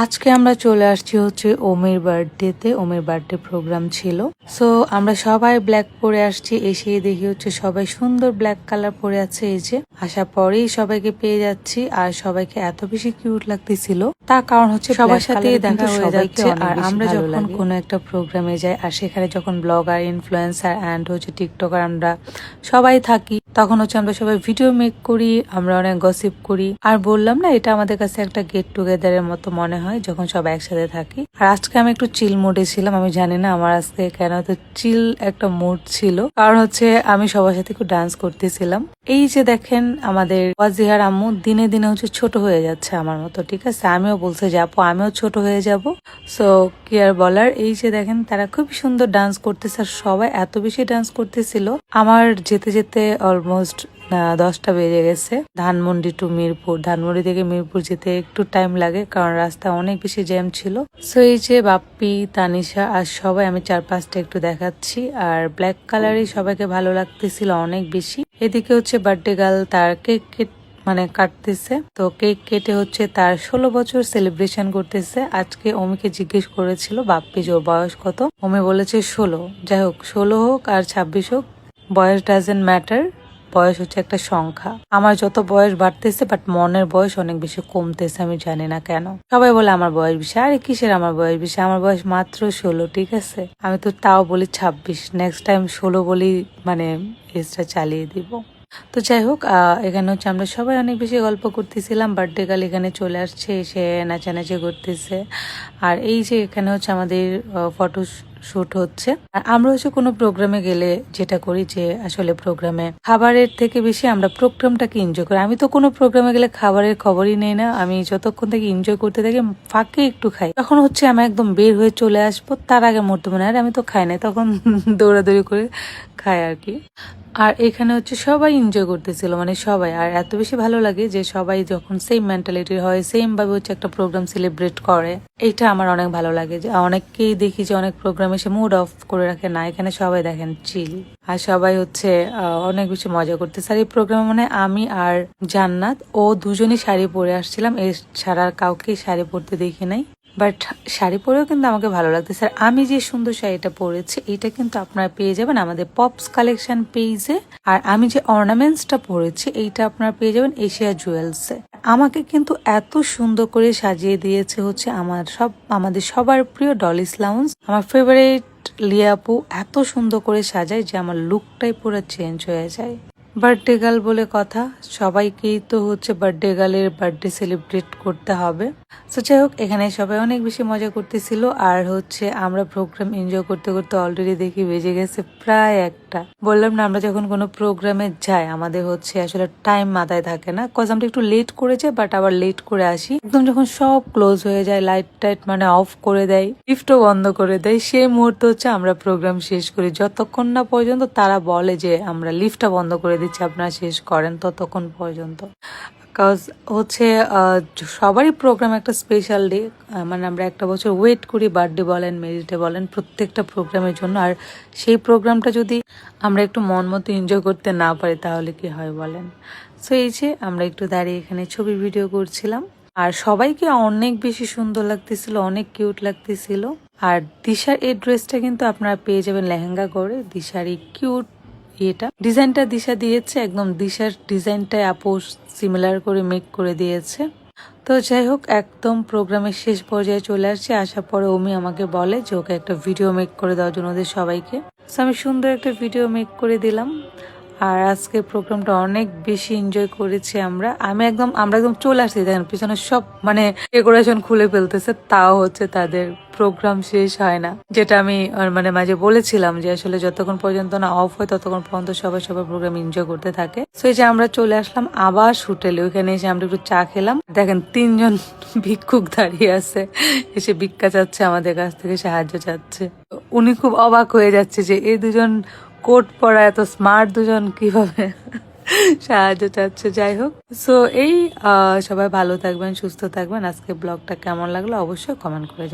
আজকে আমরা চলে আসছি হচ্ছে ওমির বার্থডেতে। ওমির বার্থডে প্রোগ্রাম ছিল, সো আমরা সবাই ব্ল্যাক পরে আসছি। এসে দেখি হচ্ছে সবাই সুন্দর ব্ল্যাক কালার পরে আছে। এই যে আসার পরেই সবাইকে পেয়ে যাচ্ছি, আর সবাইকে এত বেশি কিউট লাগতেছিল। তার কারণ হচ্ছে সবার সাথে দেখা হয়ে যাচ্ছে। আর আমরা যখন কোনো একটা প্রোগ্রামে যাই আর সেখানে যখন ব্লগার, ইনফ্লুয়েন্সার অ্যান্ড হচ্ছে টিকটকার আমরা সবাই থাকি, তখন হচ্ছে আমরা সবাই ভিডিও মেক করি, আমরা অনেক গসিপ করি। আর বললাম না, এটা আমাদের কাছে একটা গেট টুগেদারের মতো মনে হয় যখন সবাই একসাথে থাকি। আর আজকে আমি একটু চিল মুডে ছিলাম। আমি জানি না আমার আজকে কেন তো চিল একটা মুড ছিল, কারণ হচ্ছে আমি সবার সাথে একটু ডান্স করতেছিলাম। এই যে দেখেন আমাদের ওয়াজিহার আম্মু দিনে দিনে হচ্ছে ছোট হয়ে যাচ্ছে আমার মতো, ঠিক আছে। আমিও বলছে যে আপু আমিও ছোট হয়ে যাব, সো কি আর বলার। এই যে দেখেন তারা খুব সুন্দর ডান্স করতেছে, আর সবাই এত বেশি ডান্স করতেছিল। আমার যেতে যেতে অলমোস্ট 10টা বেজে গেছে। ধানমন্ডি টু মিরপুর, ধানমন্ডি থেকে মিরপুর যেতে একটু টাইম লাগে কারণ রাস্তা অনেক বেশি জ্যাম ছিল। সো এই যে বাপ্পি, তানিশা আর সবাই আমি 4-5টা একটু দেখাচ্ছি। আর ব্ল্যাক কালারই সবাইকে ভালো লাগতেছিল অনেক বেশি। এদিকে হচ্ছে বার্থডে গার্ল তার কেক কাটতেছে। তো কেক কেটে হচ্ছে তার 16 বছর সেলিব্রেশন করতেছে। আজকে অমিকে জিজ্ঞেস করেছিল বাপ্পি যে ওর বয়স কত, অমি বলেছে 16। যাই হোক, 16 হোক আর 26 হোক, বয়স ডাজেন্ট ম্যাটার। বয়স হচ্ছে একটা সংখ্যা। আমার যত বয়স বাড়তেছে বাট মনের বয়স অনেক বেশি কমতেছে, আমি জানি না কেন। সবাই বলে আমার বয়স বেশি। আরে কিসের আমার বয়স বেশি, আমার বয়স মাত্র 16, ঠিক আছে। আমি তো তাও বলি 26, নেক্সট টাইম 16 বলি, এজটা চালিয়ে দিব। তো যাই হোক, এখানে হচ্ছে আমরা সবাই অনেক বেশি গল্প করতেছিলাম। বার্থডে গার্ল এখানে চলে আসছে, এসে নাচানাচি করতেছে। আর এই যে এখানে হচ্ছে আমাদের ফটো শুট হচ্ছে। আর আমরা হচ্ছে কোনো প্রোগ্রামে গেলে যেটা করি যে আসলে প্রোগ্রামে খাবারের থেকে বেশি আমরা প্রোগ্রামটাকে এনজয় করি। আমি তো কোনো প্রোগ্রামে গেলে খাবারের খবরই নেই না, আমি যতক্ষণ থেকে এনজয় করতে থাকি ফাঁকে একটু খাই। তখন হচ্ছে আমি একদম বের হয়ে চলে আসবো, তার আগে মরতে মনে হয় আমি তো খাই না, তখন দৌড়াদৌড়ি করে খাই আর কি। আর এখানে হচ্ছে সবাই এনজয় করতেছিল, সবাই। আর এত বেশি ভালো লাগে যে সবাই যখন সেম মেন্টালিটির হয়, সেম ভাবে হচ্ছে একটা প্রোগ্রাম সেলিব্রেট করে। এইটা আমার অনেক ভালো লাগে। যে অনেককেই দেখি যে অনেক প্রোগ্রাম এসে মুড অফ করে রাখে, না এখানে সবাই দেখেন চিল, আর সবাই হচ্ছে অনেক বেশি মজা করতেছে। আর এই প্রোগ্রামে আমি আর জান্নাত ও দুজনই শাড়ি পরে আসছিলাম, এছাড়া আর কাউকে শাড়ি পরতে দেখি নাই। বাট শাড়ি পরেও কিন্তু আমাকে ভালো লাগতেছে। আর আমি যে সুন্দর শাড়িটা পরেছি এটা কিন্তু আপনারা পেয়ে যাবেন আমাদের পপস কালেকশন পেজে। আর আমি যে অর্নামেন্টসটা পরেছি এইটা আপনারা পেয়ে যাবেন এশিয়া জুয়েলসে। আমাকে কিন্তু এত সুন্দর করে সাজিয়ে দিয়েছে হচ্ছে আমাদের সবার প্রিয় ডলিস লাউন্স। আমার ফেভারিট লিয়াপু এত সুন্দর করে সাজায় যে আমার লুকটাই পুরো চেঞ্জ হয়ে যায়। বার্থডে গার্ল বলে কথা, সবাইকেই তো হচ্ছে বার্থডে গার্লের বার্থডে সেলিব্রেট করতে হবে। সো যাই হোক, এখানে সবাই অনেক বেশি মজা করতেছিল। আর হচ্ছে আমরা প্রোগ্রাম এনজয় করতে করতে অলরেডি দেখি বেজে গেছে প্রায় 1টা। বললাম না, আমরা যখন কোনো প্রোগ্রামে যাই আমাদের হচ্ছে আসলে টাইম মাথায় থাকে না, কজ আমরা একটু লেট করে যাই বাট আবার লেট করে আসি। একদম যখন সব ক্লোজ হয়ে যায়, লাইট টাইট অফ করে দেয়, লিফটও বন্ধ করে দেয়, সেই মুহূর্তে হচ্ছে আমরা প্রোগ্রাম শেষ করি। যতক্ষণ না পর্যন্ত তারা বলে যে আমরা লিফটটা বন্ধ করে দিচ্ছি, আপনারা শেষ করেন, ততক্ষণ পর্যন্ত। কজ হচ্ছে সবারই প্রোগ্রাম একটা স্পেশাল ডে। আমরা একটা বছর ওয়েট করি, বার্থডে বলেন, ম্যারেজ ডে বলেন, প্রত্যেকটা প্রোগ্রামের জন্য। আর সেই প্রোগ্রামটা যদি আমরা একটু মন মতো এনজয় করতে না পারি তাহলে কি হয় বলেন। সো এই যে আমরা একটু দাঁড়িয়ে এখানে ছবি ভিডিও করছিলাম। আর সবাইকে অনেক বেশি সুন্দর লাগতেছিল, অনেক কিউট লাগতেছিল। আর দিশার এই ড্রেসটা কিন্তু আপনারা পেয়ে যাবেন লেহেঙ্গা করে। দিশার এই কিউট ডিজাইনটা দিশা দিয়েছে, একদম দিশার ডিজাইনটাই আপু সিমিলার করে মেক করে দিয়েছে। তো যাই হোক, একদম প্রোগ্রামের শেষ পর্যায়ে চলে আসছে। আসার পরে অমি আমাকে বলে যে ওকে একটা ভিডিও মেক করে দেওয়ার জন্য ওদের সবাইকে। তো আমি সুন্দর একটা ভিডিও মেক করে দিলাম। আর আজকে প্রোগ্রামটা অনেক বেশি এনজয় করেছি আমরা একদম চলে আসছি। দেখেন পিছনে সব ডেকোরেশন খুলে ফেলতেছে, তাও হচ্ছে তাদের প্রোগ্রাম শেষ হয় না। যেটা আমি মাঝে বলেছিলাম যে আসলে যতক্ষণ পর্যন্ত না অফ হয় ততক্ষণ পর্যন্ত সবাই সবার প্রোগ্রাম এনজয় করতে থাকে। তো এই যে আমরা চলে আসলাম আবার শুটেলে, ওইখানে এসে আমরা একটু চা খেলাম। দেখেন 3জন ভিক্ষুক দাঁড়িয়ে আছে, এসে ভিক্ষা চাচ্ছে, আমাদের কাছ থেকে সাহায্য চাচ্ছে। উনি খুব অবাক হয়ে যাচ্ছে যে এই দুজন কোট পরা এত স্মার্ট দুজন কিভাবে সাহায্য চাচ্ছে। যাই হোক, সো এই সবাই ভালো থাকবেন, সুস্থ থাকবেন। আজকে ব্লগটা কেমন লাগলো অবশ্যই কমেন্ট করে জানাবেন।